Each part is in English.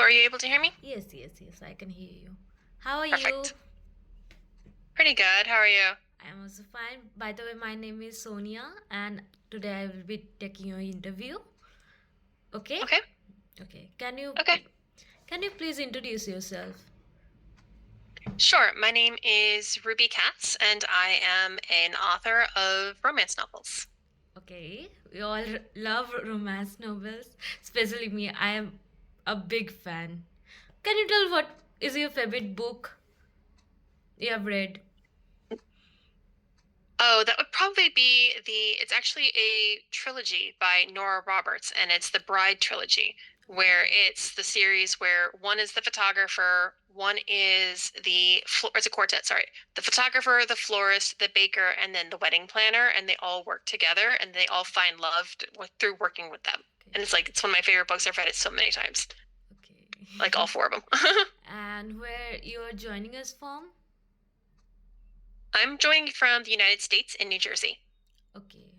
are you able to hear me? Yes, I can hear you. How are you? Perfect. Pretty good. How are you? I am also fine. By the way, my name is Sonia, and today I will be taking your interview. Okay? Okay. Okay. Okay. Can you please introduce yourself? Sure. My name is Ruby Katz, and I am an author of romance novels. Okay. We all love romance novels, especially me. I am a big fan. Can you tell what is your favorite book you have read? Oh, that would probably be it's actually a trilogy by Nora Roberts, and it's the Bride trilogy, where it's the series where one is the photographer, one is or it's a quartet, sorry. The photographer, the florist, the baker, and then the wedding planner, and they all work together and they all find love through working with them. Okay. And it's one of my favorite books. I've read it so many times, Okay. like all four of them. And where you are joining us from? I'm joining from the United States in New Jersey. Okay.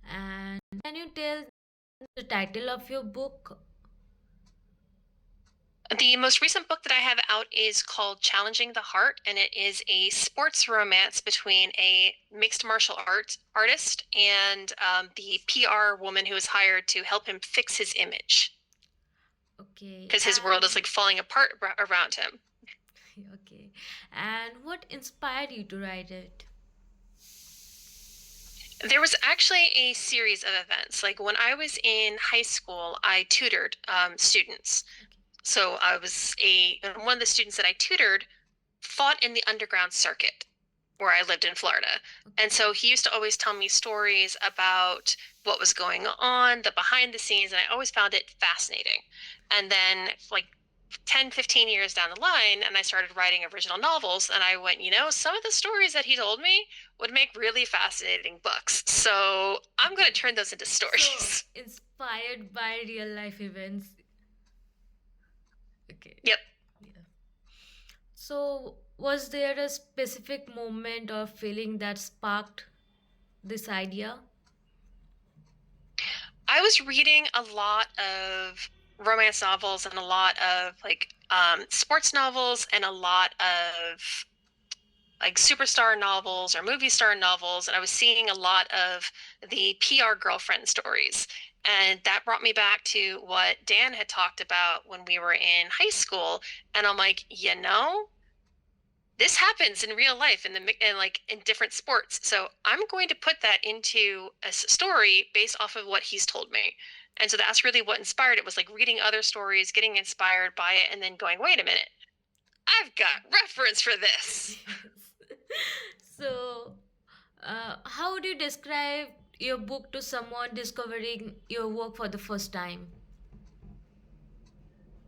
And can you tell the title of your book? The most recent book that I have out is called Challenging the Heart, and it is a sports romance between a mixed martial artist and the PR woman who is hired to help him fix his image Okay. because his world is like falling apart around him. Okay. And what inspired you to write it? There was actually a series of events. Like when I was in high school, I tutored students. Okay. So I was one of the students that I tutored fought in the underground circuit where I lived in Florida. And so he used to always tell me stories about what was going on, the behind the scenes, and I always found it fascinating. And then, like 10, 15 years down the line, and I started writing original novels, and I went, some of the stories that he told me would make really fascinating books. So I'm going to turn those into So stories. inspired by real life events. Okay. Yep. Yeah. So was there a specific moment or feeling that sparked this idea? I was reading a lot of romance novels and a lot of sports novels and a lot of like superstar novels or movie star novels. And I was seeing a lot of the PR girlfriend stories. And that brought me back to what Dan had talked about when we were in high school. And I'm like, this happens in real life in different sports. So I'm going to put that into a story based off of what he's told me. And so that's really what inspired it, was like reading other stories, getting inspired by it, and then going, wait a minute, I've got reference for this. So, how would you describe your book to someone discovering your work for the first time?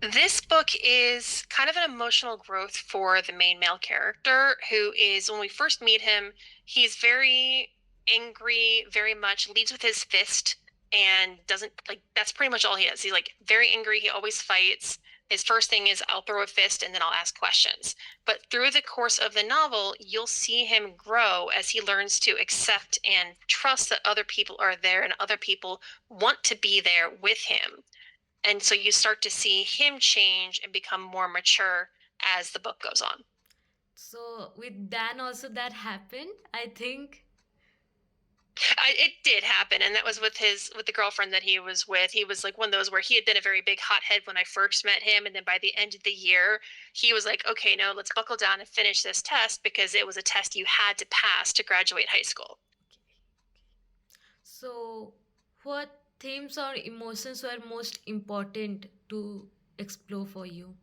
This book is kind of an emotional growth for the main male character, who is, when we first meet him, he's very angry, very much leads with his fist, and doesn't like that's pretty much all he is. He's like very angry, he always fights. His first thing is, I'll throw a fist and then I'll ask questions. But through the course of the novel, you'll see him grow as he learns to accept and trust that other people are there and other people want to be there with him. And so you start to see him change and become more mature as the book goes on. So with Dan also that happened, I think. It did happen, and that was with the girlfriend that he was with. He was like one of those where he had been a very big hothead when I first met him, and then by the end of the year, he was like, "Okay, no, let's buckle down and finish this test because it was a test you had to pass to graduate high school." Okay. So what themes or emotions were most important to explore for you?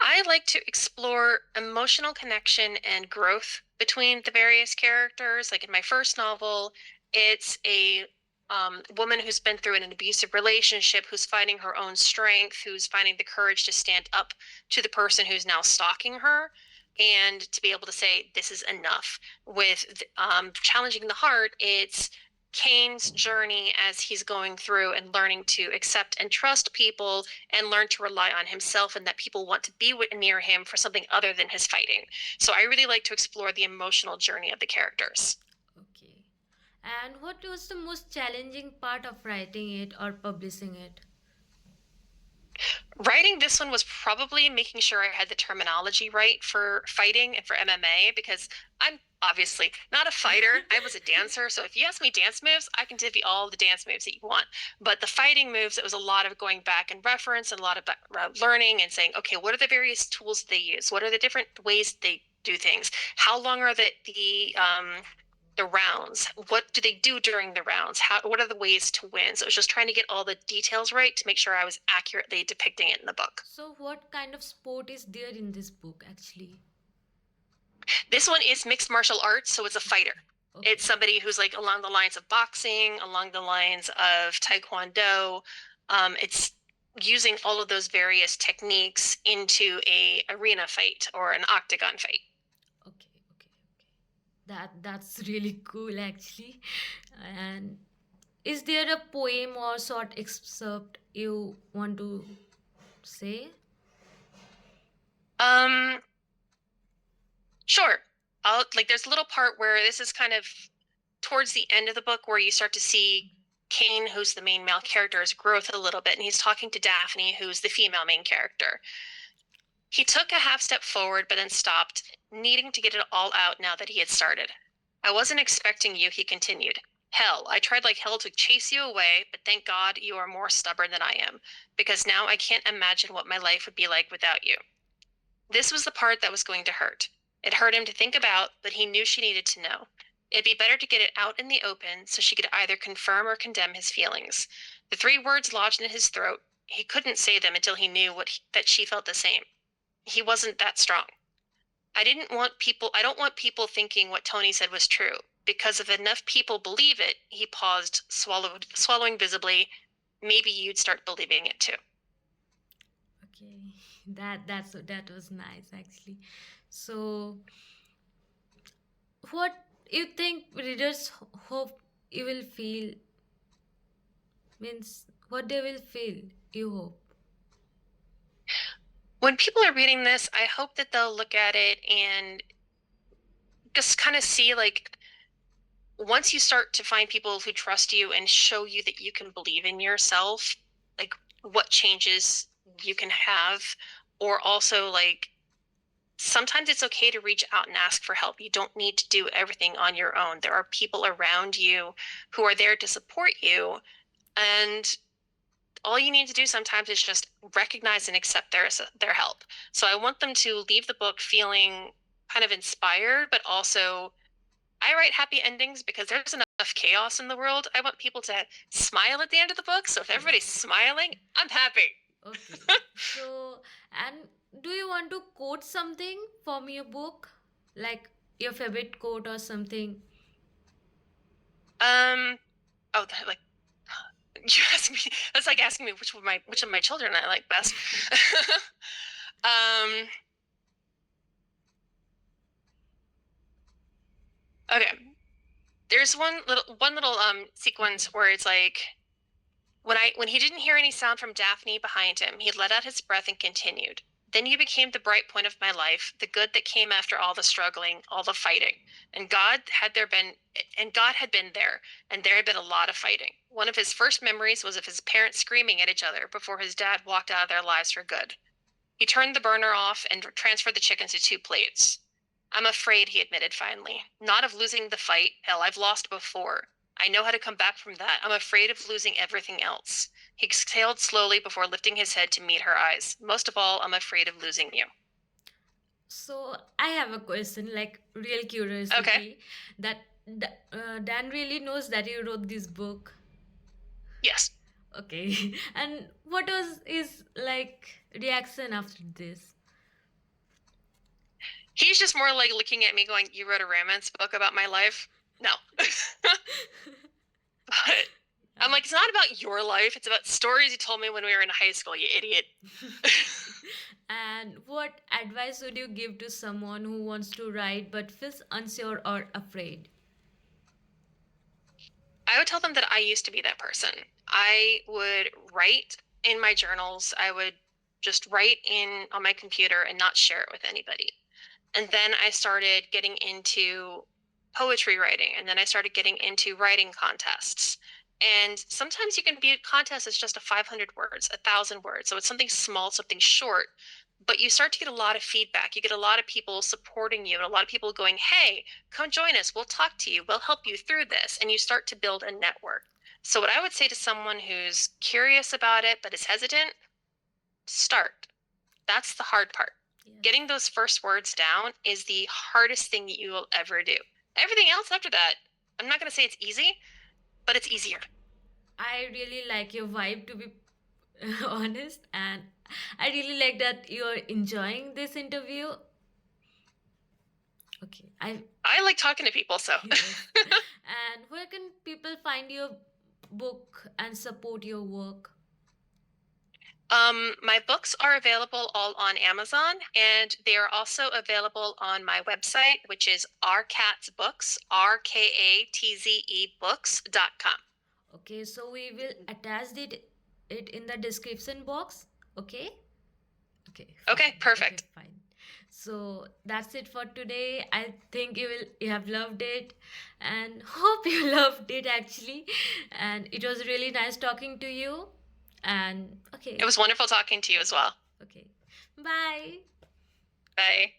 I like to explore emotional connection and growth between the various characters. Like in my first novel, it's a woman who's been through an abusive relationship, who's finding her own strength, who's finding the courage to stand up to the person who's now stalking her, and to be able to say, this is enough. With Challenging the Heart, it's Kane's journey as he's going through and learning to accept and trust people and learn to rely on himself, and that people want to be near him for something other than his fighting. So I really like to explore the emotional journey of the characters. Okay. And what was the most challenging part of writing it or publishing it? Writing this one was probably making sure I had the terminology right for fighting and for MMA because I'm obviously not a fighter. I was a dancer. So if you ask me dance moves, I can give you all the dance moves that you want. But the fighting moves, it was a lot of going back and reference and a lot of learning and saying, okay, what are the various tools they use? What are the different ways they do things? How long are the rounds? What do they do during the rounds? What are the ways to win? So it was just trying to get all the details right to make sure I was accurately depicting it in the book. So, what kind of sport is there in this book actually? This one is mixed martial arts, so it's a fighter. Okay. It's somebody who's like along the lines of boxing, along the lines of taekwondo. It's using all of those various techniques into a arena fight or an octagon fight. Okay, okay, okay. That's really cool actually. And is there a poem or short excerpt you want to say? Um, sure. I'll like there's a little part where this is kind of towards the end of the book where you start to see Kane, who's the main male character's growth a little bit, and he's talking to Daphne, who's the female main character. He took a half step forward, but then stopped, needing to get it all out now that he had started. I wasn't expecting you, he continued. Hell, I tried like hell to chase you away, but thank God you are more stubborn than I am, because now I can't imagine what my life would be like without you. This was the part that was going to hurt. It hurt him to think about, but he knew she needed to know. It'd be better to get it out in the open so she could either confirm or condemn his feelings. The three words lodged in his throat, he couldn't say them until he knew that she felt the same. He wasn't that strong. I don't want people thinking what Tony said was true. Because if enough people believe it, he paused, swallowing visibly. Maybe you'd start believing it too. Okay, that was nice actually. So, what you think readers hope you will feel means what they will feel? You hope. When people are reading this, I hope that they'll look at it and just kind of see like once you start to find people who trust you and show you that you can believe in yourself, like what changes you can have, or also like sometimes it's okay to reach out and ask for help. You don't need to do everything on your own. There are people around you who are there to support you. And all you need to do sometimes is just recognize and accept their help. So I want them to leave the book feeling kind of inspired, but also I write happy endings because there's enough chaos in the world. I want people to smile at the end of the book. So if everybody's smiling, I'm happy. Okay. So, and do you want to quote something from your book? Like your favorite quote or something? Um, oh, like you ask me. That's like asking me which of my children I like best. um, okay. There's one little sequence where it's like when he didn't hear any sound from Daphne behind him, he let out his breath and continued. Then you became the bright point of my life, the good that came after all the struggling, all the fighting. And God had been there, and there had been a lot of fighting. One of his first memories was of his parents screaming at each other before his dad walked out of their lives for good. He turned the burner off and transferred the chickens to 2 plates. I'm afraid, he admitted finally. Not of losing the fight. Hell, I've lost before. I know how to come back from that. I'm afraid of losing everything else. He exhaled slowly before lifting his head to meet her eyes. Most of all, I'm afraid of losing you. So, I have a question, like real Okay. curiosity, that Dan really knows that you wrote this book. Yes. Okay. And what was his like reaction after this? He's just more like looking at me going, you wrote a romance book about my life? No. But I'm like, it's not about your life. It's about stories you told me when we were in high school, you idiot. And what advice would you give to someone who wants to write but feels unsure or afraid? I would tell them that I used to be that person. I would write in my journals. I would just write in on my computer and not share it with anybody. And then I started getting into poetry writing, and then I started getting into writing contests. And sometimes you can be a contest is just a 500 words, 1,000 words. So it's something small, something short, but you start to get a lot of feedback. You get a lot of people supporting you and a lot of people going, hey, come join us. We'll talk to you. We'll help you through this. And you start to build a network. So, what I would say to someone who's curious about it but is hesitant, start. That's the hard part. Yes. Getting those first words down is the hardest thing that you will ever do. Everything else after that, I'm not going to say it's easy, but it's easier. I really like your vibe, to be honest, and I really like that you're enjoying this interview. Okay, I like talking to people, so. yes. And where can people find your book and support your work? My books are available all on Amazon, and they are also available on my website, which is rkatzbooks, RKATZE books.com. Okay, so we will attach it in the description box. Okay. Okay. Okay, Fine. perfect. Okay, fine. So that's it for today. I think you have loved it, and hope you loved it actually. And it was really nice talking to you. And okay. It was wonderful talking to you as well. Okay. Bye. Bye.